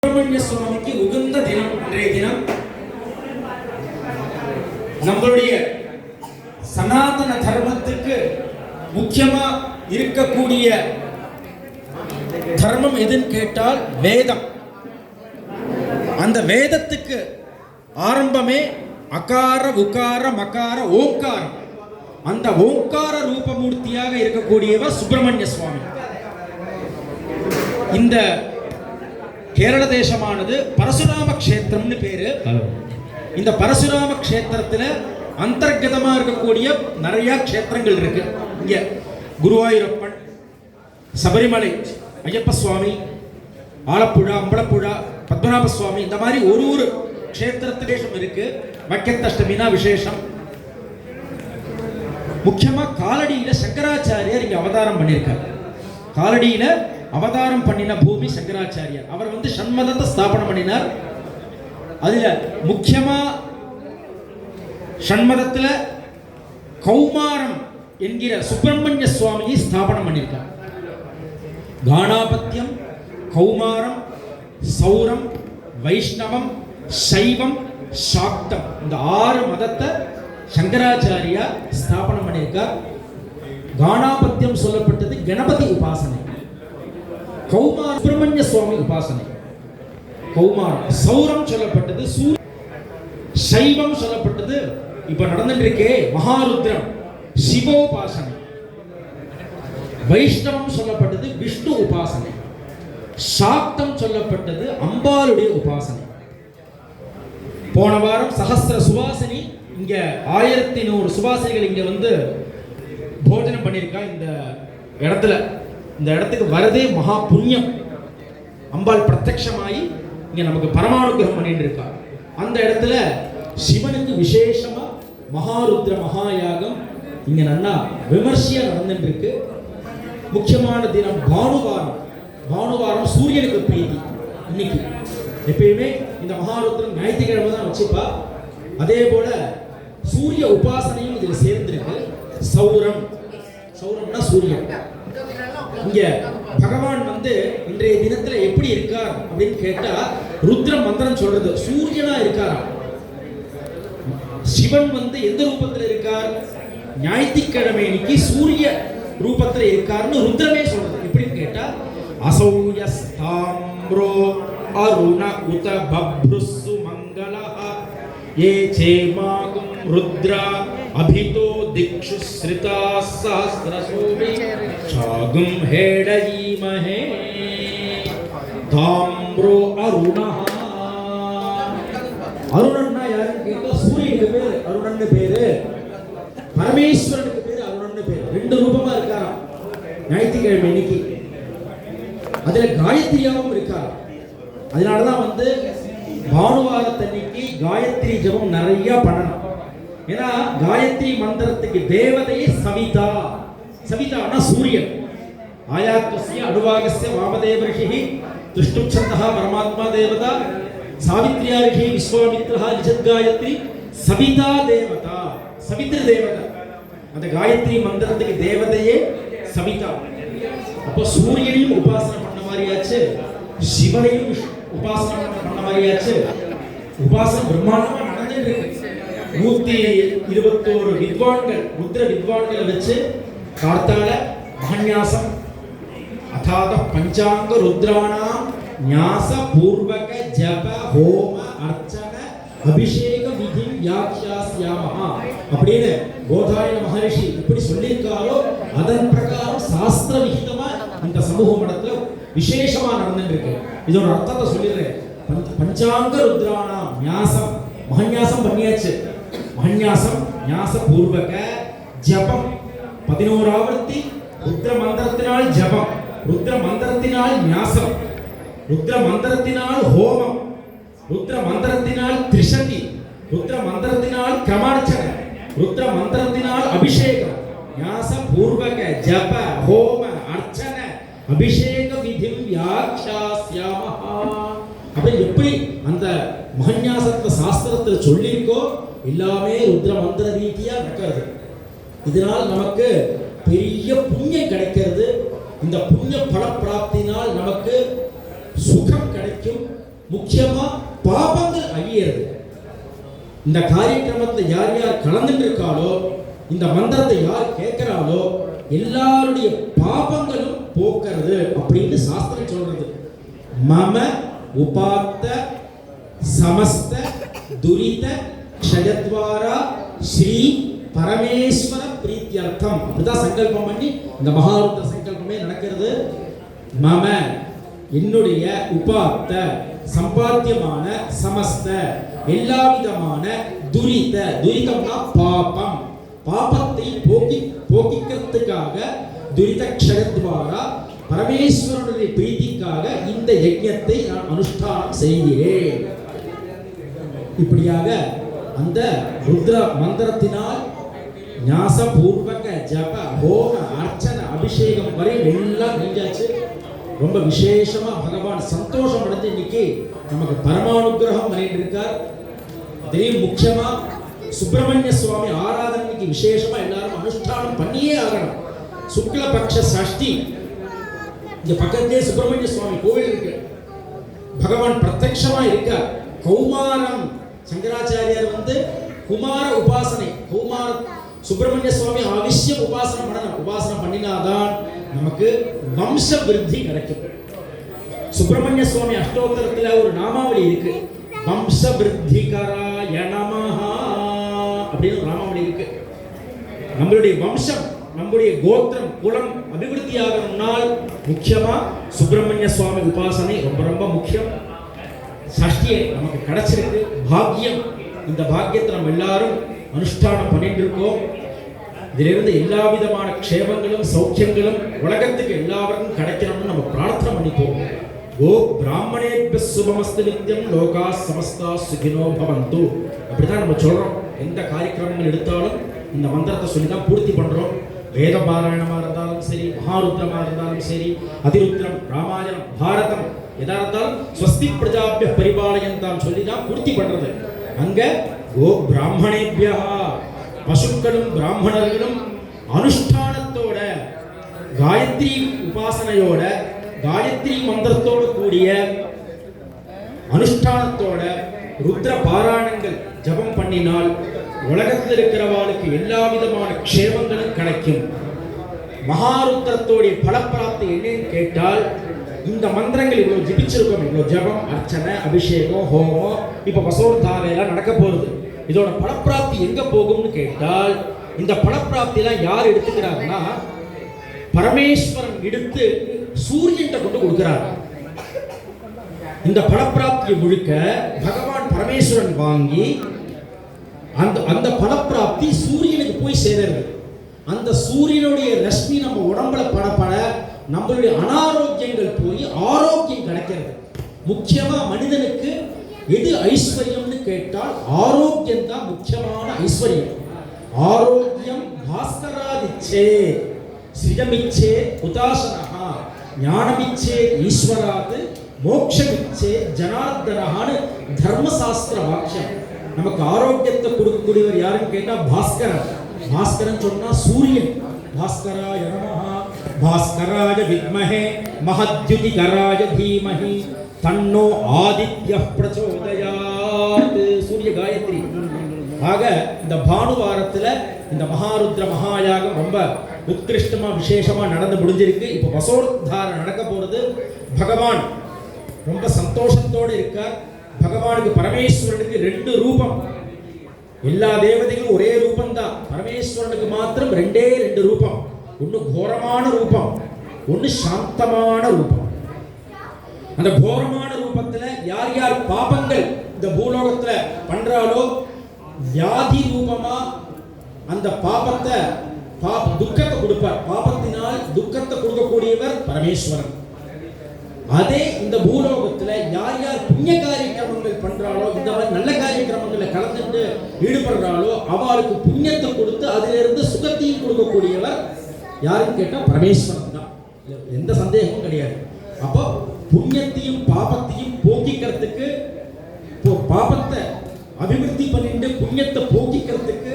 சுப்பிரமணிய சுவாமிக்கு உகந்த தினம் இன்றைய தினம். நம்மளுடைய சனாதன தர்மத்துக்கு முக்கியமா இருக்கக்கூடிய தர்மம் எதுன்னு கேட்டால் வேதம். அந்த வேதத்துக்கு ஆரம்பமே அகார உகார மகார ஓங்காரம். அந்த ஓங்கார ரூபமூர்த்தியாக இருக்கக்கூடியவர் சுப்பிரமணிய சுவாமி. இந்த கேரள தேசமானது பரசுராம கஷேத்திரம்னு பேரு. இந்த பரசுராம கஷேத்திரத்துல அந்தர்கதமா இருக்கக்கூடிய நிறைய கஷேத்திரங்கள் இருக்கு. இங்க குருவாயூரப்பன், சபரிமலை ஐயப்ப சுவாமி, ஆலப்புழா, அம்பலப்புழா, பத்மநாப சுவாமி, இந்த மாதிரி ஒரு கஷேத்திரத்திலேஷம் இருக்கு. வக்கத்தஷ்டமினா விசேஷம். முக்கியமா காலடியில சங்கராச்சாரியார் இங்க அவதாரம் பண்ணியிருக்கார். காலடியில அவதாரம் பண்ணின பூமி சங்கராச்சாரியார். அவர் சண்மதத்தை ஸ்தாபனம் பண்ணினார். அதுல முக்கியமா சண்மதத்துல கௌமாரம் என்கிற சுப்பிரமணிய சுவாமியை ஸ்தாபனம் பண்ணியிருக்கார். காணாபத்தியம், கௌமாரம், சௌரம், வைஷ்ணவம், சைவம், சாக்தம், இந்த 6 மதத்தை சங்கராச்சாரியா ஸ்தாபனம் பண்ணியிருக்கார். காணாபத்தியம் சொல்லப்பட்டது கணபதி உபாசனை. கௌமார சுப்பிரமணிய சுவாமி உபாசனை. கௌமாரம். சௌரம் சொல்லப்பட்டது சூரிய. சைவம் சொல்லப்பட்டது இப்ப நடந்துட்டு இருக்கே மகாருத்ரம் சிவோபாசனை. வைஷ்ணவம் சொல்லப்பட்டது விஷ்ணு உபாசனை. சாக்தம் சொல்லப்பட்டது அம்பாளுடைய உபாசனை. போன வாரம் சஹஸ்ர சுவாசினி இங்க 1100 சுவாசினிகள் இங்க போஜனம் பண்ணியிருக்கா. இந்த இடத்துல இந்த இடத்துக்கு வரதே மகா புண்ணியம். அம்பாள் பிரத்யட்சமாயி இங்க நமக்கு பரமானுகிரகம் பண்ணிட்டு இருக்கா. அந்த இடத்துல சிவனுக்கு விசேஷமா மகாருத்ர மகாயாகம் இங்க நல்லா விமர்சையா நடந்துட்டு இருக்கு. முக்கியமான தினம் பானுவாரம். பானுவாரம் சூரியனுக்கு பிரீதி. இன்னைக்கு எப்பயுமே இந்த மகாருத்ரம் ஞாயிற்றுக்கிழமை தான் வச்சுப்பா. அதே போல சூரிய உபாசனையும் இதுல சேர்ந்திருக்கு. சௌரம். சௌரம்னா சூரியன். இங்க பகவான் இன்றைய தினத்துல எப்படி இருக்கார் அப்படின்னு கேட்டா ருத்ர மந்திரம் சொல்றது சூரியனா இருக்காரா. சிவன் எந்த ரூபத்துல இருக்கார்? ஞாயிற்றுக்கிழமை இன்னைக்கு சூரிய ரூபத்துல இருக்காருன்னு ருத்ரமே சொல்றது. எப்படின்னு கேட்டா அசௌயஸ்தாம்ரோ அருண உத பப்ருசு மங்களஹ ஏ சேமாகும் ருத்ரா அபிதோ திக்ஷு ஸ்ரிதா சஹஸ்ரசோபி சாகும் ஹேடயீமஹே தாம்ரோ அருணஹ. அருணன்னா யாருன்னு கேட்டா சூரியனுக்கு பேரு அருணன்னு பேரு, பரமேஸ்வரனுக்கு பேரு அருணன்னு பேரு. 2 ரூபமா இருக்காராம் ஞாயிற்றுக்கிழமை இன்னைக்கு. அதுல காயத்ரியாவும் இருக்காராம். அதனாலதான் பானுவாரத்தன்னைக்கு காயத்ரி ஜபம் நிறைய பண்ணணும். ஏன்னா காயத்ரி மந்திரத்துக்கு தேவதையே சவிதா. சவிதானா சூரியன். ஆயாத்வஸ்ய அனுவாகஸ்ய வாமதேவ ரிஷிஹி துஷ்டுப்சந்தஹ பரமாத்மா தேவதா சாவித்ரியா ரிஷி விஸ்வாமித்ரஹ நிஜத் காயத்ரி சவிதா தேவதா. சவித்ரி தேவதா. அந்த காயத்ரி மந்திரத்துக்கு தேவதையே சவிதா. அப்போ சூரியனையும் உபாசனை பண்ண மாதிரியாச்சு, சிவனையும் உபாசனை பண்ண மாதிரியாச்சு. உபாசனை பிரம்மாண்டமா நடந்துட்டு இருக்கு. 121 வித்வான்கள் ருத்ர வித்வான்களை வச்சு கார்த்தால மகன்யாசம் அதாத பஞ்சாங்க ருத்ராணாம் ஞாச பூர்வக ஜப ஹோம அர்ச்சன அபிஷேக விதி வியாக்கியாஸ்யாமஹ அப்படின்னு கோதாயன மகரிஷி இப்படி சொல்லியிருக்காரோ அதன் பிரகாரம் சாஸ்திர விகிதமா இந்த சமூக மடத்துல விசேஷமா நடந்துட்டு இருக்கு. இதோட அர்த்தத்தை சொல்லிடுறேன். பஞ்சாங்க ருத்ராணாம் ஞாசம் மகன்யாசம் பண்ணியாச்சு. மகன்யாசம் ஞாச பூர்வக ஜபம் 11 ஆவர்த்தி ருத்ர மந்திரத்தினால் ஜபம், ருத்ர மந்திரத்தினால் ஞாசம், ருத்ர மந்திரத்தினால் ஹோமம், ருத்ர மந்திரத்தினால் திரிசதி, ருத்ர மந்திரத்தினால் கிரமார்ச்சனை, ருத்ர மந்திரத்தினால் அபிஷேகம். ஞாச பூர்வக ஜப ஹோம அர்ச்சன அபிஷேக விதி வியாக்கியாஸ்யாமஹ. அப்படி எப்படி அந்த மகன்யாசத்தை சாஸ்திரத்துல சொல்லியிருக்கோ எல்லாமே ருத்ர மந்திர ரீதியா நடக்கிறது. இதனால் நமக்கு பெரிய புண்ணியம் கிடைக்கிறது. இந்த புண்ணிய பல பிராப்தினால் நமக்கு சுகம் கிடைக்கும், முக்கியமா பாபங்கள் அழியிறது. இந்த காரியக்கிரமத்தை யார் யார் கலந்துட்டு இருக்காளோ, இந்த மந்திரத்தை யார் கேட்கிறாளோ எல்லாருடைய பாபங்களும் போக்குறது அப்படின்னு சாஸ்திரம் சொல்றது. மம உபாத்த சமஸ்த துரித க்ஷயத்வாரா ஸ்ரீ பரமேஸ்வர பிரீத்தியர்த்தம் அப்படிதான் சங்கல்பம் பண்ணி இந்த மகாருத்ர சங்கல்பமே நடக்கிறது. மம என்னுடைய உபாத்த சம்பாத்தியமான சமஸ்த எல்லா விதமான துரித துரிதம்னா பாபம் பாபத்தை போக்கிக்கிறதுக்காக துரித க்ஷயத்வாரா பரமேஸ்வரனுடைய பிரீதிக்காக இந்த யஜ்ஞத்தை நான் அனுஷ்டானம் செய்கிறேன். இப்படியாக அந்த ருத்ர மந்திரத்தினால் ஞாசபூர்வக ஜப ஹோம அர்ச்சனை அபிஷேகம் வரை எல்லாம் செஞ்சாச்சு. ரொம்ப விசேஷமா பகவான் சந்தோஷம் அடைஞ்சு இன்னைக்கு நமக்கு பரமானுகிரகம் பண்ணிட்டு இருக்கார். அதையும் முக்கியமா சுப்பிரமணிய சுவாமி ஆராதனைக்கு விசேஷமா எல்லாரும் அனுஷ்டானம் பண்ணியே ஆகணும். சுக்லபக்ஷ சஷ்டி இங்க பக்கத்திலே சுப்பிரமணிய சுவாமி கோவில் இருக்கு. பகவான் பிரத்யக்ஷமா இருக்கார். கௌமாரம் சங்கராச்சாரியார் குமார உபாசனை கௌமார சுப்பிரமணிய சுவாமி அவசியம் உபாசனை பண்ணணும். உபாசனை பண்ணினாதான் நமக்கு வம்ச விருத்தி கிடைக்கும். சுப்பிரமணிய சுவாமி அஷ்டோத்தரத்துல ஒரு நாமாவளி இருக்கு. வம்ச விருத்திகராய நமஹ அப்படின்னு நாமாவளி இருக்கு. நம்மளுடைய வம்சம் நம்முடைய கோத்திரம் குலம் அபிவிருத்தியாகணும்னால் முக்கியமா சுப்பிரமணிய சுவாமி உபாசனை ரொம்ப ரொம்ப முக்கியம். சஷ்டியை நமக்கு கிடைச்சிருக்கு பாக்கியம். இந்த பாக்கியத்தை நம்ம எல்லாரும் அனுஷ்டானம் பண்ணிட்டு இருக்கோம். இதிலிருந்து எல்லா விதமான க்ஷேமங்களும் சௌக்கியங்களும் உலகத்துக்கு எல்லாருக்கும் கிடைக்கணும்னு நம்ம பிரார்த்தனை பண்ணிப்போம். கோ பிராமணேபிய சுபமஸ்து நித்யம் லோகா சமஸ்தா சுகினோ பவந்து அப்படிதான் நம்ம சொல்றோம். எந்த காரியக்கிரமங்கள் எடுத்தாலும் இந்த மந்திரத்தை சொல்லி தான் பூர்த்தி பண்றோம். வேத பாராயணமா இருந்தாலும் சரி, மகாருத்ரமா இருந்தாலும் சரி, அதிருத்ரம், ராமாயணம், பாரதம் எதா இருந்தாலும் ஸ்வஸ்தி பிரஜாபிய பரிபாலயந்தாம் சொல்லி தான் பூர்த்தி பண்றது. அங்க கோ பிராமணேபியா பசுக்களும் பிராமணர்களும் அனுஷ்டானத்தோட காயத்ரி உபாசனையோட காயத்ரி மந்திரத்தோடு கூடிய அனுஷ்டானத்தோட ருத்ர பாராயணங்கள் ஜபம் பண்ணினால் உலகத்தில் இருக்கிறவாளுக்கு எல்லா விதமான க்ஷேமங்களும் கிடைக்கும். மகாருத்ரத்தோடைய பலப்பிராப்தி என்னன்னு கேட்டால் இந்த மந்திரங்கள் இவ்வளவு ஜபிச்சிருக்கோம். இவ்வளவு ஜபம் அர்ச்சனை அபிஷேகம் ஹோமம் இப்ப வசோர்தாரையெல்லாம் நடக்க போறது. இதோட பலப்பிராப்தி எங்க போகும்னு கேட்டால் இந்த பலப்பிராப்தி எல்லாம் யார் எடுத்துக்கிறாருன்னா பரமேஸ்வரன் எடுத்து சூரியன் கொண்டு கொடுக்கிறார். இந்த பலப்பிராப்தியை முழுக்க பகவான் பரமேஸ்வரன் வாங்கி அந்த பலப்பிராப்தி சூரியனுக்கு போய் சேருது. அந்த சூரியனுடைய ரஷ்மி நம்ம உடம்புல படப்பட நம்மளுடைய அனாரோக்கியங்கள் போய் ஆரோக்கியம் கிடைக்கிறது. முக்கியமா மனிதனுக்கு எது ஐஸ்வர்யம்னு கேட்டால் ஆரோக்கியம் தான் முக்கியமான ஐஸ்வர்யம். ஆரோக்கியம் பாஸ்கராதிச்சே ஸ்ரீஜமிச்சே உதாசனஹா ஞானமிச்சே ஈஸ்வராத் மோட்சமிச்சே ஜனார்தனஹான்னு தர்மசாஸ்திர வாக்கியம். நமக்கு ஆரோக்கியத்தை கொடுக்கக்கூடியவர் யாருன்னு கேட்டா பாஸ்கரன். பாஸ்கரன் சொன்னா சூரியன். பாஸ்கராய நமஹ பாஸ்கராய வித்மஹே மஹத்யுதிகராய தீமஹி தன்னோ ஆதித்யः பிரச்சோதயாத் சூரிய காயத்ரி. ஆக இந்த பானுவாரத்துல இந்த மகாருத்ர மகாயாகம் ரொம்ப உத்கிருஷ்டமா விசேஷமா நடந்து முடிஞ்சிருக்கு. இப்போ வசோத்தாரம் நடக்க போறது. பகவான் ரொம்ப சந்தோஷத்தோடு இருக்கார். பகவானுக்கு பரமேஸ்வரனுக்கு 2 ரூபம். எல்லா தேவதைகளும் ஒரே ரூபம் தான். பரமேஸ்வரனுக்கு மாத்திரம் 2 ரூபம். ஒன்னு கோரமான ரூபம், ஒன்னு சாந்தமான ரூபம். அந்த கோரமான ரூபத்துல யார் யார் பாபங்கள் இந்த பூலோகத்துல பண்றாலோ வியாதி ரூபமா அந்த பாபத்தை துக்கத்தை கொடுப்பார். பாபத்தினால் துக்கத்தை கொடுக்கக்கூடியவர் பரமேஸ்வரன். அதே இந்த பூலோகத்துல யார் யார் புண்ணிய காரியக்கிரமங்கள் பண்றாளோ இந்த மாதிரி நல்ல காரியக்கிரமங்களை கலந்துட்டு ஈடுபடுறாளோ அவளுக்கு புண்ணியத்தை கொடுத்து அதிலிருந்து சுகத்தையும் கொடுக்கக்கூடியவர் யாருன்னு கேட்டா பரமேஸ்வரன் தான். எந்த சந்தேகமும் கிடையாது. அப்போ புண்ணியத்தையும் பாபத்தையும் போக்கிக்கிறதுக்கு பாபத்தை அபிவிருத்தி பண்ணிட்டு புண்ணியத்தை போக்கிக்கிறதுக்கு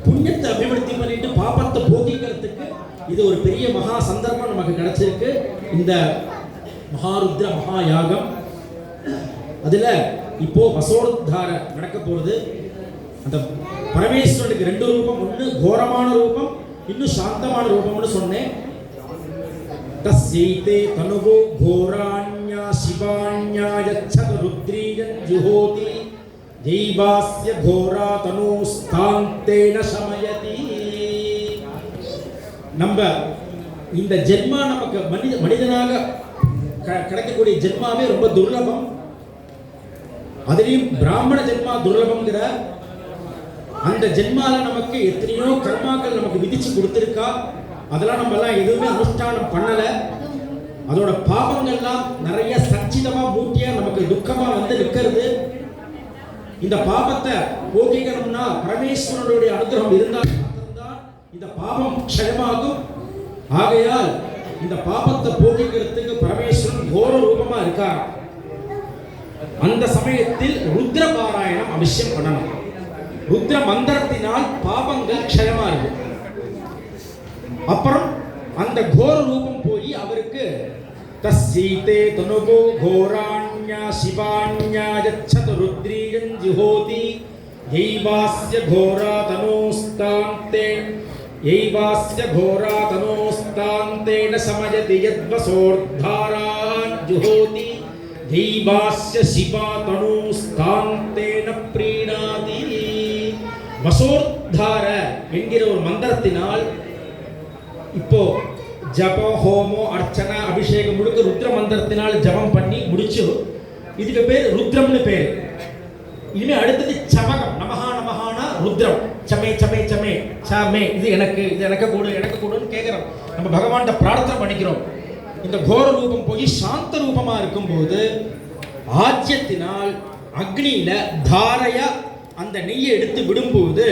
புண்ணியத்தை அபிவிருத்தி பண்ணிட்டு பாபத்தை போக்கிக்கிறதுக்கு இது ஒரு பெரிய மகா சந்தர்ப்பம் நமக்கு கிடைச்சிருக்கு. இந்த மகாருத்ர மகாயாகம் அதுல இப்போ வசோத்தார நடக்க போறது. அந்த பரமேஸ்வரனுக்கு ரெண்டு ரூபம், ஒன்று கோரமான ரூபம், இன்னும் சாந்தமான ரூபம்னு சொன்னேன். தஸ்யைதே தனுவோ கோராண்யா சிவாண்யா யச்சத ருத்ரீஜன் ஜுஹோதி ஜெய்வாஸ்ய கோரா தனுஸ்தாந்தேன சமயதி. நம்ம இந்த ஜென்மா நமக்கு மனிதனாக கிடைக்கக்கூடிய ஜென்மாவே ரொம்ப துர்லபம். அதுலேயும் பிராமண ஜென்மா துர்லபம்ங்கிற அந்த ஜென்மால நமக்கு எத்தனையோ கர்மாக்கள் நமக்கு விதிச்சு கொடுத்துருக்கா. அதெல்லாம் நம்ம எல்லாம் எதுவுமே அனுஷ்டானம் பண்ணல. அதோட பாபங்கள்லாம் நிறைய சச்சிதமா மூட்டியா நமக்கு துக்கமா வந்து நிற்கிறது. இந்த பாபத்தை போக்கிக்கணும்னா பரமேஸ்வரனுடைய அனுகிரகம் இருந்தால் மட்டும்தான் இந்த பாபம் க்ஷயமாகும். ஆகையால் இந்த பாபத்தை போக்கிக்கிறதுக்கு பரமேஸ்வரன் கோர ரூபமா இருக்கார். அந்த சமயத்தில் ருத்ர பாராயணம் அவசியம் பண்ணணும். ருத்ர மந்திரத்தினால் பாபங்கள் க்ஷயமா இருக்கு. அப்புறம் அந்த கோர ரூபம் போய் அவருக்கு தஸ்யைதே தனுகோ கோராண்யா சிவாண்யா யச்சத ருத்ரீஜன் ஜுஹோதி யைவாஸ்ய கோரா தனோஸ்தாந்தே யைவாஸ்ய கோரா தனோஸ்தாந்தேன சமயதி யத்வசோர்தாரான் ஜுஹோதி யைவாஸ்ய சிவா தனோஸ்தாந்தேன ப்ரீணாதி. வசோர்தார என்கிற ஒரு மந்திரத்தினால் இப்போ ஜபம் ஹோமோ அர்ச்சனை அபிஷேகம் முழுக்க ருத்ர மந்திரத்தினால் ஜபம் பண்ணி முடிச்சு இதுக்கு பேர் ருத்ரம்னு பேர். இனிமே அடுத்தது சமகம். நமஹா நமஹானா ருத்ரம். சமே சமே சமே சமே இது எனக்கு கூடுன்னு கேட்கிறோம். நம்ம பகவான்கிட்ட பிரார்த்தனை பண்ணிக்கிறோம். இந்த கோர ரூபம் போய் சாந்த ரூபமா இருக்கும்போது ஆஜ்யத்தினால் அக்னியில தாரையா அந்த நெய்யை எடுத்து விடும்போது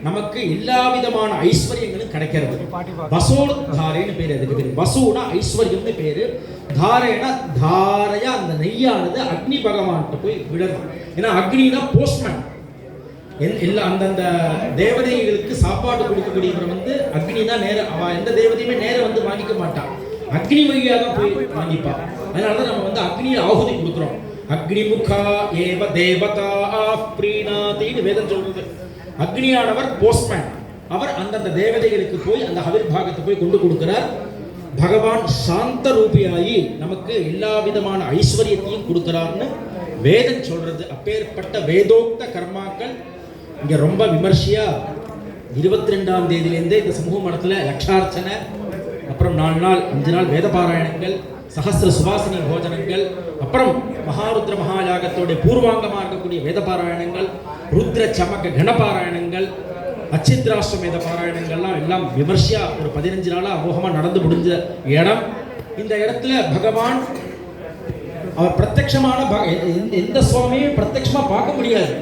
நமக்கு எல்லா விதமான ஐஸ்வர்யங்களும் கிடைக்கிறது. வசோதாரைன்னு பேரு. அதுக்கு பேரு வசூனா ஐஸ்வர்யம்னு பேரு. தாரைனா தாரையா அந்த நெய்யானது அக்னி பகவான்கிட்ட போய் விடுறது. ஏன்னா அக்னினா போஸ்ட்மேன். எல்லா அந்தந்த தேவதைகளுக்கு சாப்பாடு கொடுக்கக்கூடியவர் வந்து அக்னி தான். நேரம் அவ எந்த தேவதையுமே நேரம் வந்து வாங்கிக்க மாட்டான். அக்னி வழியாக தான் போய் வாங்கிப்பா. அதனாலதான் நம்ம வந்து அக்னியில் ஆகுதி கொடுக்குறோம். அக்னிமுகா ஏவ தேவதா ப்ரீணாதின்னு வேதம் சொல்றது. அக்னியானவர் போஸ்ட்மேன். அவர் அந்தந்த தேவதைகளுக்கு போய் அந்த ஹவிர்பாகத்தை போய் கொண்டு கொடுக்கிறார். பகவான் சாந்த ரூபியாகி நமக்கு எல்லா விதமான ஐஸ்வர்யத்தையும் கொடுக்கிறார்னு வேதம் சொல்றது. அப்பேற்பட்ட வேதோக்த கர்மாக்கள் இங்க ரொம்ப விமர்சையா 22ஆம் தேதியிலேருந்தே இந்த சமூக மடத்துல லட்சார்ச்சனை, அப்புறம் 4 நாள் 5 நாள் வேத பாராயணங்கள், சஹஸ்ர சுவாசினி போஜனங்கள், அப்புறம் மகாருத்ர மகாயாகத்தோட பூர்வாங்கமாக இருக்கக்கூடிய வேத பாராயணங்கள், ருத்ர சமக கணபாராயணங்கள், அச்சித்ராஷ்டிர வேத பாராயணங்கள்லாம் எல்லாம் விமர்சையா ஒரு 15 நாளா அமோகமா நடந்து முடிஞ்ச இடம். இந்த இடத்துல பகவான் அவர் பிரத்யட்சமான எந்த சுவாமியும் பிரத்யட்சமா பார்க்க முடியாது.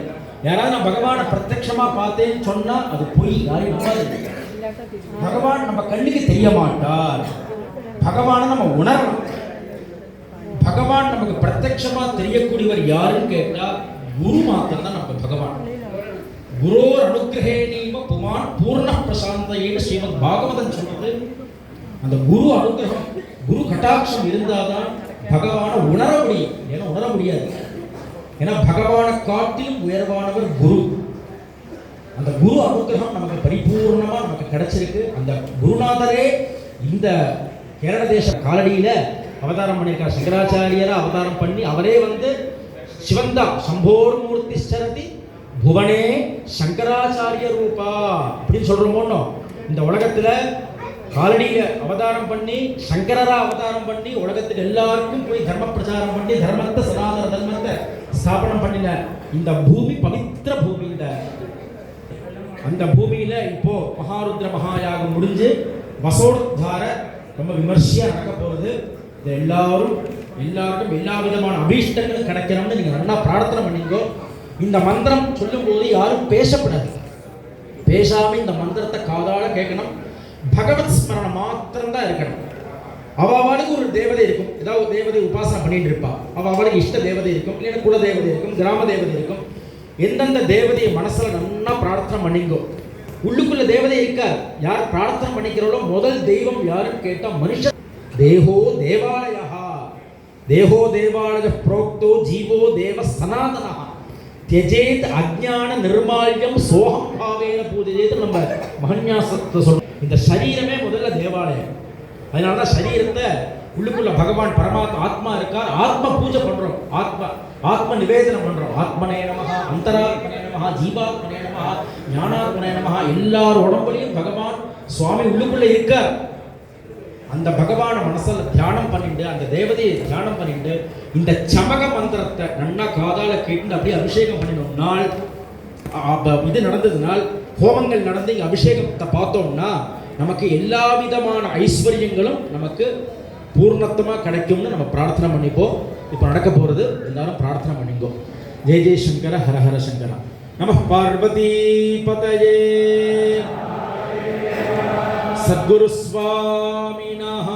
யாராவது நான் பகவானை பிரத்யட்சமா பார்த்தேன்னு சொன்னா அது பொய். யாரையும் நம்பாது. பகவான் நம்ம கண்ணுக்கு தெரிய மாட்டார். பகவானை நம்ம உணரணும். பகவான் நமக்கு பிரத்யட்சமா தெரியக்கூடியவர் யாருன்னு கேட்டா குரு மாத்திரம் தான் நம்ம பகவான். குரோர் அனுகிரகேணீவ புமான் பூர்ண பிரசாந்தையேன்னு ஸ்ரீமத் பாகவதன் சொல்றது. அந்த குரு அனுகிரகம், குரு கட்டாட்சம் இருந்தாதான் பகவானை உணர முடியும். ஏன்னா உணர முடியாது. ஏன்னா பகவானை காட்டிலும் உயர்வானவர் குரு. அந்த குரு அனுகிரகம் நமக்கு பரிபூர்ணமா நமக்கு கிடைச்சிருக்கு. அந்த குருநாதரே இந்த கேரள தேச காலடியில அவதாரம் பண்ணியிருக்கார். சங்கராச்சாரியரை அவதாரம் பண்ணி அவரே வந்து சிவந்தா சம்போர் மூர்த்தி சரதி புவனே சங்கராச்சாரிய ரூபா அப்படின்னு சொல்றோமோ. இந்த உலகத்துல காலடியில அவதாரம் பண்ணி சங்கரரா அவதாரம் பண்ணி உலகத்துக்கு எல்லாருக்கும் போய் தர்ம பிரச்சாரம் பண்ணி தர்மத்தை சனாதன தர்மத்தை ஸ்தாபனம் பண்ணின இந்த பூமி பவித்திர பூமி. அந்த பூமியில இப்போ மகாருத்ர மகாயாகம் முடிஞ்சு வசோத்தார ரொம்ப விமர்சையா நடக்க போறது. எல்லாருக்கும் எல்லா விதமான அபீஷ்டங்களும் கிடைக்கணும்னு நீங்க நல்லா பிரார்த்தனை பண்ணீங்கோ. இந்த மந்திரம் சொல்லும் போது யாரும் பேசப்படாது. பேசாம இந்த மந்திரத்தை காதால கேட்கணும். பகவத் ஸ்மரணம் மாத்திரம் தான் இருக்கணும். அவளுக்கு ஒரு தேவதை இருக்கும். ஏதாவது தேவதை உபாசனை பண்ணிட்டு இருப்பா. அவளுக்கு இஷ்ட தேவதை இருக்கும், இல்லைன்னா குல தேவதை இருக்கும், கிராம தேவதை இருக்கும். எந்தெந்த தேவதையை மனசுல நல்லா பிரார்த்தனை பண்ணிங்கோ. உள்ளுக்குள்ள தேவதை இருக்கார். யார் பிரார்த்தனை பண்ணிக்கிறோளோ முதல் தெய்வம் யாருன்னு கேட்டா மனுஷன். தேகோ தேவாலயா. தேகோ தேவாலய புரோக்தோ ஜீவோ தேவ சனாதனா தியஜேத் அஜ்ஞான நிர்மால்யம் சோகம் பாவேன பூஜையேது நம்ம மகன்யாசத்தை சொல்றோம். இந்த சரீரமே முதல்ல தேவாலயம். அதனால தான் சரீரத்தை உள்ளுக்குள்ள பகவான் பரமாத்மா ஆத்மா இருக்கார், ஆத்ம பூஜை பண்றோம், ஆத்ம நிவேதனம் பண்றோம். ஆத்மனே நமஹ, அந்தராத்மனே நமஹ, ஜீவாத்மனே நமஹ, ஞானாத்மனே நமஹ. எல்லார் உடம்புலையும் பகவான் சுவாமி உள்ளுக்குள்ள இருக்கார். அந்த பகவான மனசுல தியானம் பண்ணிட்டு, அந்த தேவதையை தியானம் பண்ணிட்டு, இந்த சமக மந்திரத்தை நன்னா காதால கேட்டு அப்படியே அபிஷேகம் பண்ணினோம்னால், இது நடந்ததுனால், ஹோமங்கள் நடந்து இங்க அபிஷேகத்தை பார்த்தோம்னா நமக்கு எல்லா விதமான ஐஸ்வர்யங்களும் நமக்கு பூர்ணத்துவமா கிடைக்கும்னு நம்ம பிரார்த்தனை பண்ணிப்போம். இப்போ நடக்க போறது, எல்லாரும் பிரார்த்தனை பண்ணிங்கோ. ஜெய ஜெய சங்கர ஹர ஹர சங்கர. நம பார்வதி பதயே. சத்குரு சுவாமினஹ